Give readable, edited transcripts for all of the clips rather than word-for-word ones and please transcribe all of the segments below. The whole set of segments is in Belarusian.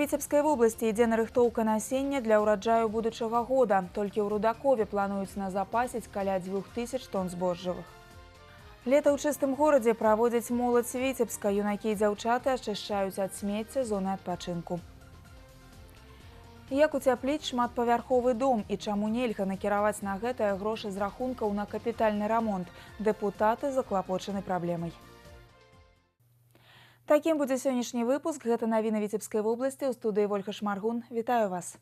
Віцебскай вобласці ідзе нарыхтоўка насення для ўраджаю будучага года. Толькі ў Рудакове плануюць назапасіць каля 2000 тонн збожжавых. Лета ў чыстым горадзе праводзяць моладзь Віцебска. Юнакі і дзяўчаты ачышчаюць ад смецця зоны адпачынку. Як уцяпліць шматпавярховы дом і чаму нельга накіраваць на гэтае грошы з рахункаў на капітальны рамонт? Дэпутаты заклапочаны праблемай. Такім будзе сённяшні выпуск. Гэта навіны Віцебскай вобласці. У студыі Вольга Шмаргун. Вітаю вас.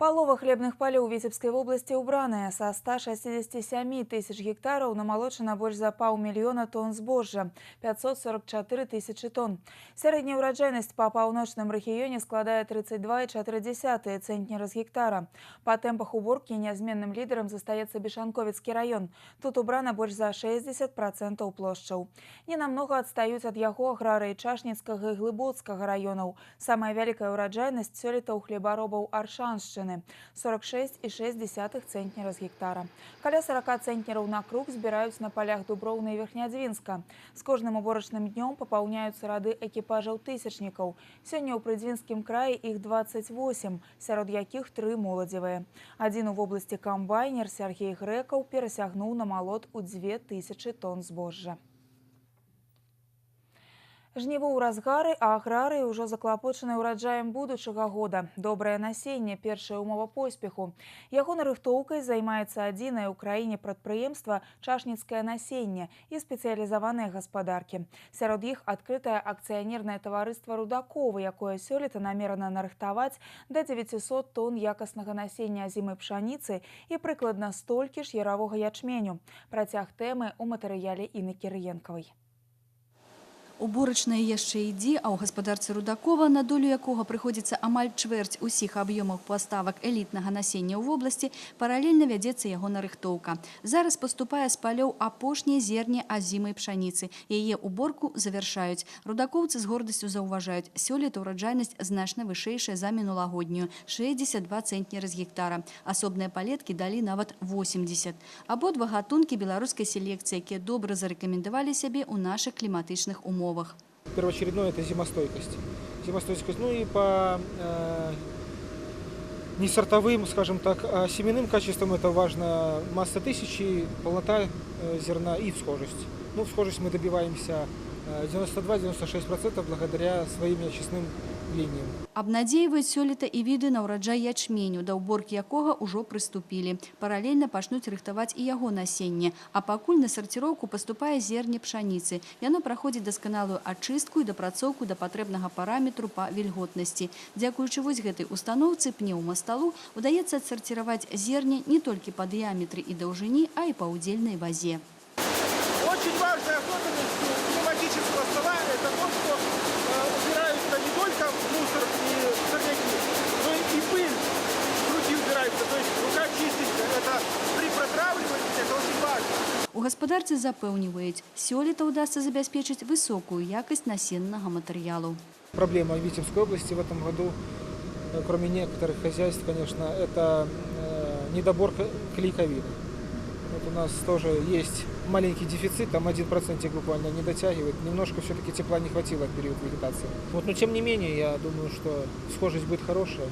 Палова хлебных палёў Віцебскай вобласці ўбраная. Са 167 тысяч гектараў намалочана больш за 500 000 тонн збожжа, 544 тысячы тонн. Сярэдняя ўраджайнасць па паўночным рэгіёне складае 32,4 цэнтнера з гектара. Па тэмпах уборкі нязменным лідарам застаецца Бешанковіцкі раён. Тут убрана больш за 60% плошчаў. Ненамнога адстаюць ад яго аграрыі Чашніцкага і Глыбоцкага раёнаў. Самая вялікая ўраджайнасць сёлета ў хлебаробаў Аршаншчыны. 46,6 цэнтнера з гектара. Каля 40 цэнтнераў на круг збіраюць на палях Дуброўна і Верхнядзвінска. З кожным уборачным днём папаўняюцца рады экіпажаў тысячнікаў. Сёння ў Прыдзвінскім краі іх 28, сярод якіх 3 моладзевыя. Адзін у вобласці камбайнер Сергей Грэкаў перасягнуў на малот у 2000 тонн збожжа. Жніво ў разгары, а аграрыі ўжо заклапочаны ўраджаем будучага года. Добрае насенне – першая ўмова поспеху. Яго нарыхтоўкай займаецца адзінае ў краіне прадпрыемства «Чашніцкае насенне» і спецыялізаваныя гаспадаркі. Сярод іх адкрытае акцыянернае таварыства «Рудакова», якое сёлета намерана нарыхтаваць да 900 тонн якаснага насення азімай пшаніцы і прыкладна столькі ж яравога ячменю. Працяг тэмы ў матэрыяле Інны Кірыенкавай. Уборачная яшчэ ідзе, а ў гаспадарцы Рудакова, на долю якога прыходзіцца амаль чвэрць усіх аб'ёмаў паставак элітнага насення ў вобласці, паралельна вядзецца яго нарыхтоўка. Зараз паступае з палёў апошняе зерне азімай пшаніцы. Яе уборку завяршаюць. Рудакоўцы з гордасцю заўважаюць, сёлета ўраджайнасць значна вышэйшая за мінулагоднюю – 62 цэнтнера з гектара. Асобныя палеткі далі нават 80. Абодва гатункі беларускай селекцыі, якія добра зарэкамендавалі сябе ў нашых кліматычных умовах. Первоочередное – это зимостойкость. Зимостойкость, ну и по не сортовым, скажем так, а семенным качествам это важно масса тысячи, полнота зерна и схожесть. Ну, схожесть мы добиваемся 92-96% благодаря своим очистным лініям. Абнадзейваюць сёлета і віды на ўраджай ячменю, да ўборкі якога ўжо прыступілі. Паралельна пачнуць рыхтаваць і яго насенне. А пакуль на сарціроўку паступае зерне пшаніцы. Яно праходзіць дасканалую ачыстку і дапрацоўку да патрэбнага параметру па вільготнасці. Дзякуючы вось гэтай устаноўцы пнеўмасталу удаецца адсарціраваць зерне не толькі па дыяметры і даўжыні, а і па ўдзельнай вазе. Очень важная особенность пневматического стола – это то, что убираются не только мусор и сорняки, но и пыль с руки убирается. То есть рука чистится. Это при протравливании это очень важно. У гаспадарцы запэўніваюць, сёлета ўдасца забяспечыць высокую якасць насеннага матэрыялу. Проблема Витебской области в этом году, кроме некоторых хозяйств, конечно, это недобор клейковины. Вот у нас тоже есть маленький дефицит, там 1% буквально не дотягивает. Немножко все-таки тепла не хватило в период вегетации. Вот, но тем не менее, я думаю, что схожесть будет хорошая.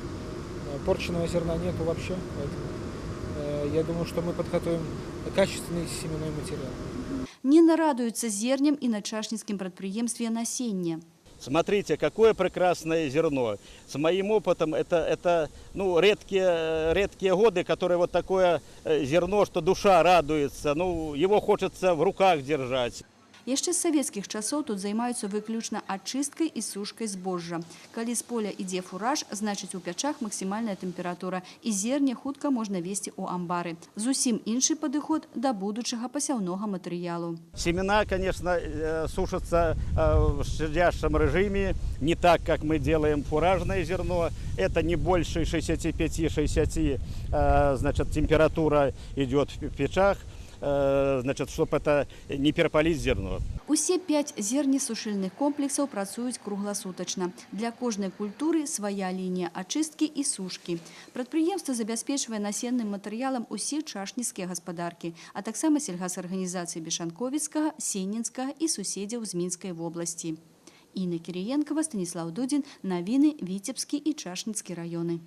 Порченного зерна нету вообще, поэтому я думаю, что мы подготовим качественный семенной материал. Не нарадуюцца зернем і на чашніцкім прадпрыемстве насення. Смотрите, какое прекрасное зерно. С моим опытом это ну, редкие годы, которые вот такое зерно, что душа радуется, ну, его хочется в руках держать. Яшчэ з савецкіх часоў тут займаюцца выключна ачысткай і сушкай збожжа. Калі з поля ідзе фураж, значыць у пячах максімальная тэмпература і зерне хутка можна везці ў амбары. Зусім іншы падыход да будучага пасяўнога матэрыялу. Семена, конечно, сушатся в щадящем режиме, не так, как мы делаем фуражное зерно. Это не больше 65-60, значит, температура идет в печах. Значит, чтобы это не перапаліць зерно. Усе 5 зернесушыльных комплексаў працуюць кругласутачна. Для кожнай культуры свая лінія ачысткі і сушкі. Прадпрыемства забяспечвае насенным матэрыялам усе чашніцкія гаспадаркі, а таксама сельгасарганізацыі Бешанковіцкага, Сенінскага і суседзяў з Мінскай вобласці. Інна Кириенкова, Станислав Дудин, Навіны, Віцебскі і Чашніцкі районы.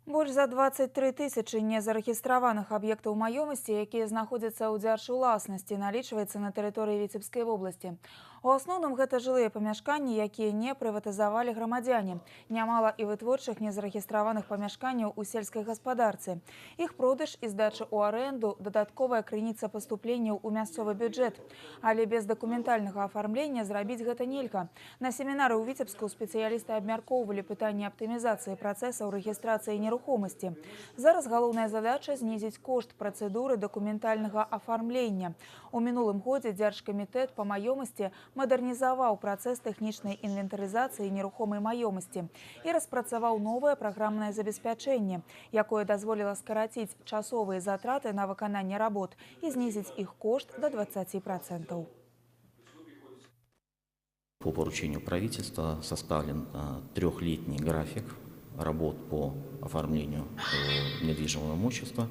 Больш за 23 тысячы незарэгістраваных аб'ектаў маёмасці, якія знаходзяцца ў дзяржуласнасці, налічваецца на тэрыторыі Віцебскай вобласці. У асноўным гэта жылыя памяшканні, якія не прыватызавалі грамадзяне. Нямала і вытворчых незарэгістраваных памяшканняў у сельскай гаспадарцы. Іх продаж і здача ў арэнду – дадатковая крыніца паступленняў у мясцовы бюджэт. Але без дакументальнага афармлення зрабіць гэта нельга. На семінары ў Віцебску спецыялісты абмяркоўвалі пытанне аптымізацыі працэсаў рэгістрацыі нерухомасці. Зараз галоўная задача – знізіць кошт працэдуры дакументальнага афармлення. У мінулым годзе Дзяржкамітэт па маёмасці мадэрнізаваў працэс тэхнічнай інвентарызацыі нерухомай маёмасці і распрацаваў новае праграмнае забеспячэнне, якое дазволіла скараціць часовыя затраты на выкананне работ і знізіць іх кошт до 20%. По поручению правительства составлен трехлетний график работ по оформлению недвижимого имущества.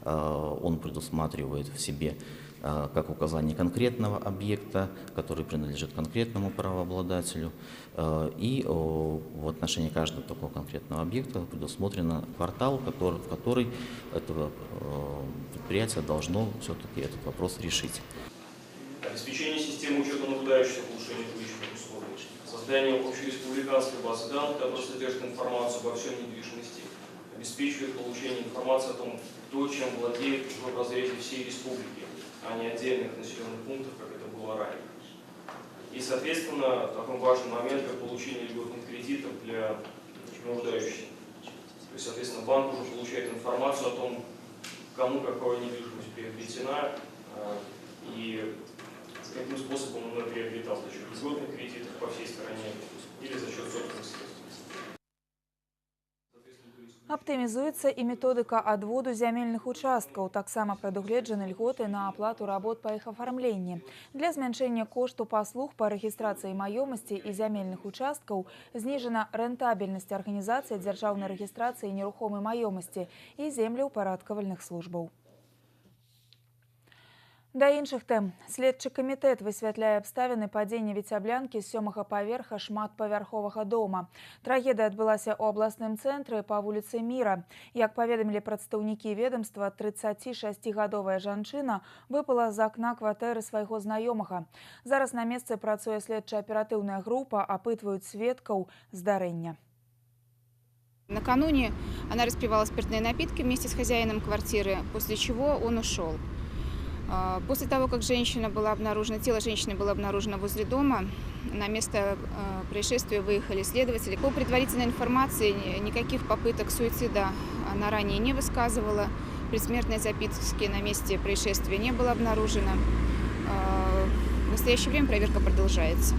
Он предусматривает в себе как указание конкретного объекта, который принадлежит конкретному правообладателю, и в отношении каждого такого конкретного объекта предусмотрен квартал, в который это предприятие должно все-таки этот вопрос решить. Обеспечение системы учета наблюдающихся в улучшении жилищных условий, создание общереспубликанской базы данных, которая содержит информацию обо всей недвижимости, обеспечивает получение информации о том, кто чем владеет в разрезе всей республики, а не отдельных населенных пунктов, как это было ранее. И, соответственно, такой важный момент, как получение льготных кредитов для нуждающихся. То есть, соответственно, банк уже получает информацию о том, кому какая недвижимость приобретена и каким способом он приобретал, за счет льготных кредитов по всей стране или за счет собственных средств. Аптымізуецца і методыка адводу зямельных участкаў. Таксама прадугледжаны льготы на аплату работ па іх афармленні. Для змяншэння кошту паслуг па рэгістрацыі маёмасці і зямельных участкаў зніжана рэнтабельнасць арганізацыі дзяржаўнай рэгістрацыі нерухомай маёмасці і землеўпарадкавальных службаў. Да іншых тэм. Следчы камітэт высвятляе абставіны падзення віцяблянкі з 7-го паверха шматпавярховага дома. Трагедыя адбылася ў абласным цэнтры па вуліцы Міра. Як паведамілі прадстаўнікі ведамства, 36-гадовая жанчына выпала з акна кватэры свайго знаёмага. Зараз на месцы працуе следча-аператыўная група, апытваюць сведкаў здарэння. Накануне она распивала спиртные напитки вместе с хозяином квартиры, после чего он ушел. После того, как тело женщины было обнаружено возле дома, на место происшествия выехали следователи. По предварительной информации, никаких попыток суицида она ранее не высказывала. Предсмертной записки на месте происшествия не было обнаружено. В настоящее время проверка продолжается.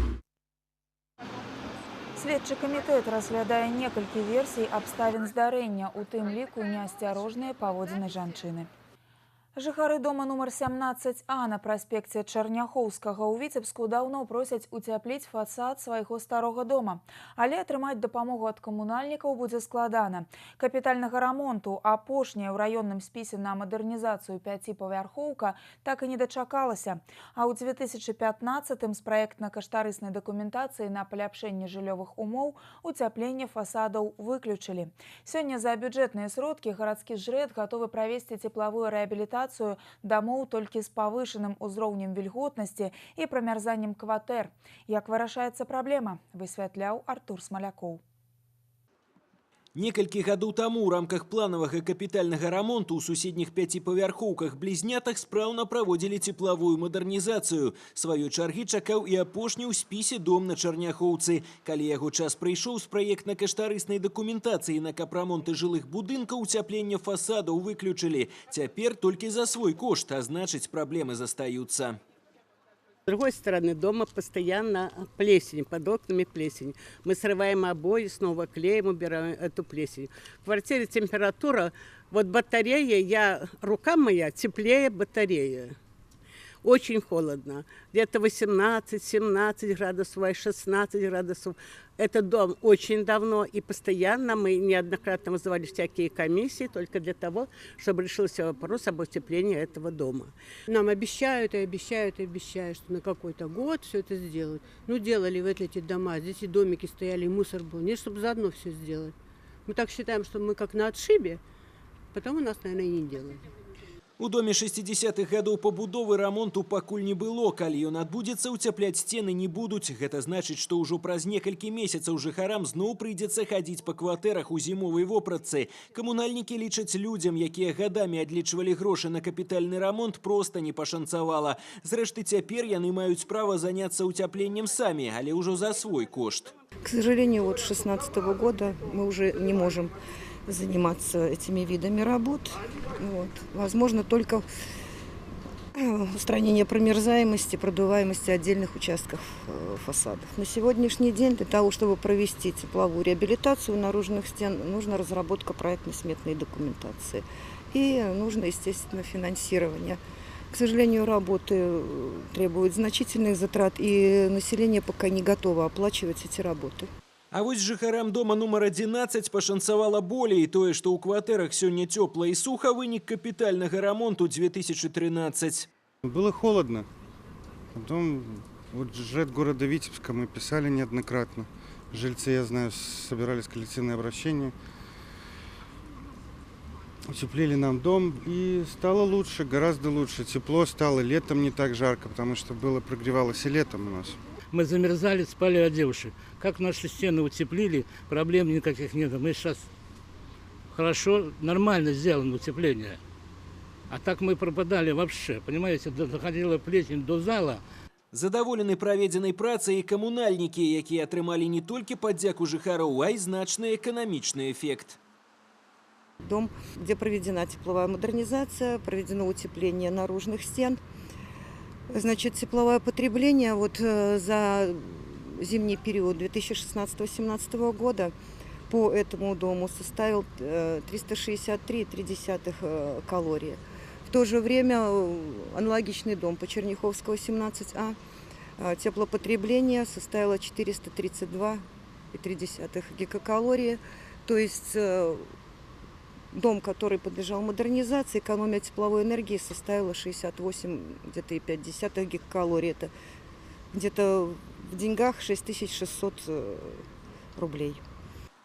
Следчы камітэт разглядае некалькі версій абставін здарэння, у тым ліку неасцярожныя паводзіны жанчыны. Жыхары дома нумар 17А на праспекце Чарняхоўскага ў Віцебску даўно просяць уцяпліць фасад свайго старога дома. Але атрымаць дапамогу ад камунальнікаў будзе складана. Капітальнага рамонту, апошняя ў раённым спісе на мадэрнізацыю 5-павярхоўка, так і не дачакалася. А ў 2015-м з праектна-каштарыснай дакументацыі на паляпшэнне жыллёвых умоў уцяпленне фасадаў выключылі. Сёння за бюджэтныя сродкі гарадскі жрэд гатовы правесці цеплавую рэабілітацыю дамоў толькі з павышаным узроўнем вільготнасці і прамярзаннем кватэр. Як вырашаецца праблема, высвятляў Артур Смалякоў. Некалькі гадоў таму ў рамках планавага капітальнага рамонту ў суседніх 5-павярхоўках блізнятах спраўна праводзілі цеплавую мадэрнізацыю. Сваёй чаргі чакаў і апошні ў спісе дом на Чарняхоўцы. Калі яго час прыйшоў з праектна-каштарыснай дакументацыі на капрамонты жылых будынкаў, уцяпленне фасадаў выключылі. Цяпер толькі за свой кошт, а значыць праблемы застаюцца. С другой стороны дома постоянно плесень, под окнами плесень. Мы срываем обои, снова клеим, убираем эту плесень. В квартире температура, вот батарея, рука моя теплее батареи. очень холодно. Где-то 18-17 градусов, 16 градусов. Этот дом очень давно и постоянно. Мы неоднократно вызывали всякие комиссии только для того, чтобы решился вопрос об утеплении этого дома. Нам обещают и обещают и обещают, что на какой-то год все это сделают. Ну, делали вот эти дома, здесь и домики стояли, и мусор был. Нет, чтобы заодно все сделать. Мы так считаем, что мы как на отшибе, потом у нас, наверное, и не делали. У доме 60-х гадоў пабудовы рамонту пакуль не было. Калі ён адбудзецца, уцяпляць сцены не будуць. Гэта значыць, што ўжо праз некалькі месяцаў жыхарам зноў прыйдзецца хадзіць па кватэрах у зімовай вопратцы. Камунальнікі лічаць, людзям, якія гадамі адлічвалі грошы на капітальны рамонт, проста не пашанцавала. Зрэшты, цяпер яны маюць права заняцца уцяпленнем самі, але ўжо за свой кошт. К сожалению, вот с 2016 года мы уже не можем заниматься этими видами работ. Вот. Возможно, только устранение промерзаемости, продуваемости отдельных участков фасадов. На сегодняшний день для того, чтобы провести тепловую реабилитацию наружных стен, нужна разработка проектно-сметной документации. И нужно, естественно, финансирование. К сожалению, работы требуют значительных затрат, и население пока не готово оплачивать эти работы. А вось жыхарам дома нумар 11 пашанцавала болей. Тое, што ў кватэрах сёння цёпла і суха, вынік капітальнага рамонту 2013. Было холодно. Потом вот ЖЭК города Витебска мы писали неоднократно. Жильцы, я знаю, собирались коллективное обращение. Утеплили нам дом, и стало лучше, гораздо лучше. Тепло стало, летом не так жарко, потому что прогревалось и летом у нас. Мы замерзали, спали одевши. Как наши стены утеплили, проблем никаких нет. Мы сейчас хорошо, нормально сделано утепление. А так мы пропадали вообще. Понимаете, доходила плесень до зала. Задаволены праведзенай працай і камунальнікі, якія атрымалі не толькі падзяку жыхароў, а і значны эканамічны эфект. Дом, где проведена тепловая модернизация, проведено утепление наружных стен. Значит, тепловое потребление вот за зимний период 2016-2017 года по этому дому составил 363,3 калории. В то же время аналогичный дом по Черняховского 17А теплопотребление составило 432,3 гигакалории. То есть дом, который подлежал модернизации, экономия тепловой энергии составила 68,5 гигакалорий. Это где-то в деньгах 6600 рублей.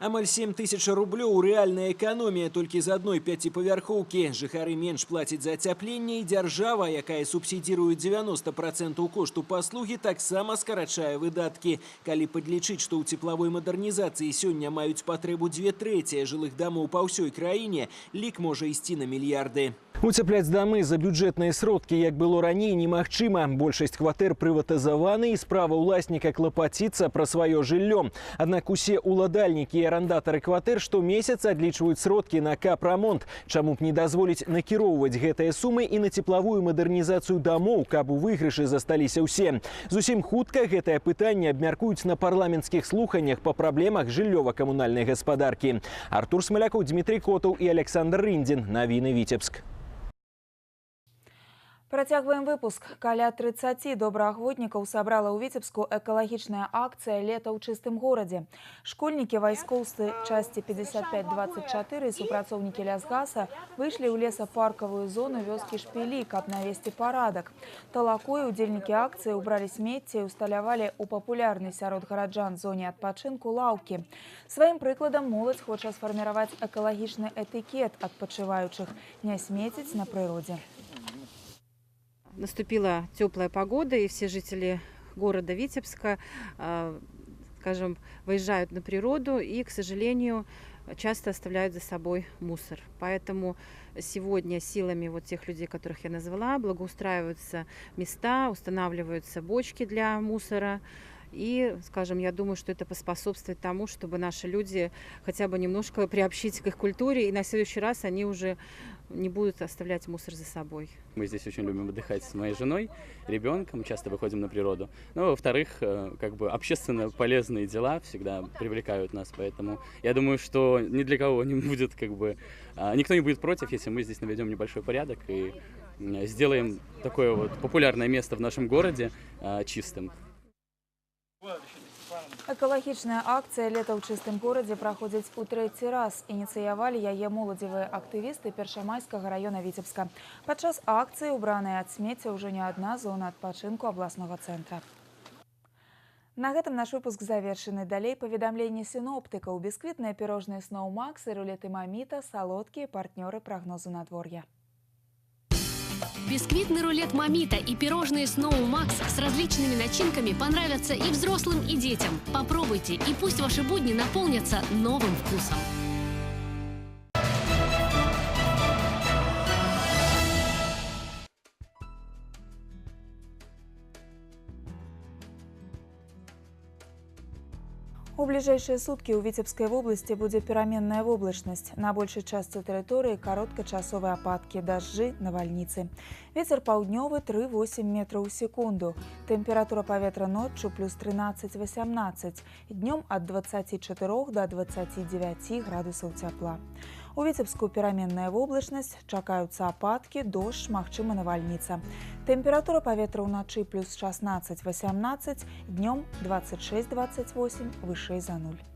Амаль 7 тысяч рублёў рэальная эканомія толькі з адной пяціпавярхоўкі. Жыхары менш плацяць за ацяпленне, і дзяржава, якая субсідіруе 90% кошту паслугі, таксама скарачае выдаткі. Калі падлічыць, што ў цеплавой мадэрнізацыі сёння маюць патрэбу 2/3 жылых дамоў па ўсёй краіне, лік можа ісці на мільярды. Уцепляць дамы за бюджэтныя сродкі, як было раней, немагчыма. Большасць кватэр прыватызаваны, і справа ўласніка клапаціцца пра сваё жыллё. Аднак усе уладальнікі і арандатары кватэр штомесяц адлічваюць сродкі на капрамонт. Чаму б не дазволіць накіроўваць гэтыя сумы і на цеплавую мадэрнізацыю дамоў, каб у выйгрышы засталіся ўсе. Зусім хутка гэтае пытанне абмяркуюць на парламенцкіх слуханнях па праблемах жыллёва-камунальнай гаспадаркі. Артур Смаляков, Дмитрий Котов і Александр Рындзін. Навіны Витебск. Працягваем выпуск. Каля 30 добраахвотнікаў сабрала ў Віцебску экалагічная акцыя «Лета ў чыстым горадзе». Школьнікі вайскоўцы часці 55-24 і супрацоўнікі лясгаса выйшлі ў лесапаркавую зону вёскі Шпілі, каб навесці парадак. Талакой удзельнікі акцыі ўбралі смецце і усталявалі ў папулярнай сярод гараджан зоне адпачынку лаўкі. Сваім прыкладам моладзь хоча сфарміраваць экалагічны этыкет адпачываючых, не смеціць на прыродзе. Наступила теплая погода, и все жители города Витебска, скажем, выезжают на природу и, к сожалению, часто оставляют за собой мусор. Поэтому сегодня силами вот тех людей, которых я назвала, благоустраиваются места, устанавливаются бочки для мусора. И, скажем, я думаю, что это поспособствует тому, чтобы наши люди хотя бы немножко приобщить к их культуре, и на следующий раз они уже не будут оставлять мусор за собой. Мы здесь очень любим отдыхать с моей женой, ребенком, часто выходим на природу. Но, во-вторых, как бы общественно полезные дела всегда привлекают нас, поэтому я думаю, что ни для кого не будет, как бы, никто не будет против, если мы здесь наведем небольшой порядок и сделаем такое вот популярное место в нашем городе чистым. Экалагічная акцыя «Лето ў чыстым горадзе» праходзіць у трэці раз. Ініцыявалі яе моладзевыя актывісты Першамайскага района Віцебска. Падчас акцыі убраная ад смецця ўжо не адна зона адпачынку абласнога цэнтра. На гэтым наш выпуск завершаны. Далей паведамленне сіноптыкаў. Бісквітныя пірожныя Snow Max і рулеты Маміта – салодкія партнёры прагнозу надвор'я. Бисквитный рулет Мамита и пирожные Snow Max с различными начинками понравятся и взрослым, и детям. Попробуйте, и пусть ваши будни наполнятся новым вкусом. У бліжэйшыя суткі ў Віцебскай вобласці будзе пераменная воблачнасць. На большай частцы тэрыторыі кароткачасовыя ападкі, дажджы, навальніцы. Вецер паўднёвы 3–8 метраў у секунду. Тэмпература паветра ноччу плюс 13–18. Днём ад 24 до 29 градусаў цяпла. У Віцебску пераменная воблачнасць, чакаюцца ападкі, дождж, магчыма навальніца. Тэмпература паветра ўначы плюс 16–18, днём 26–28, вышэй за 0.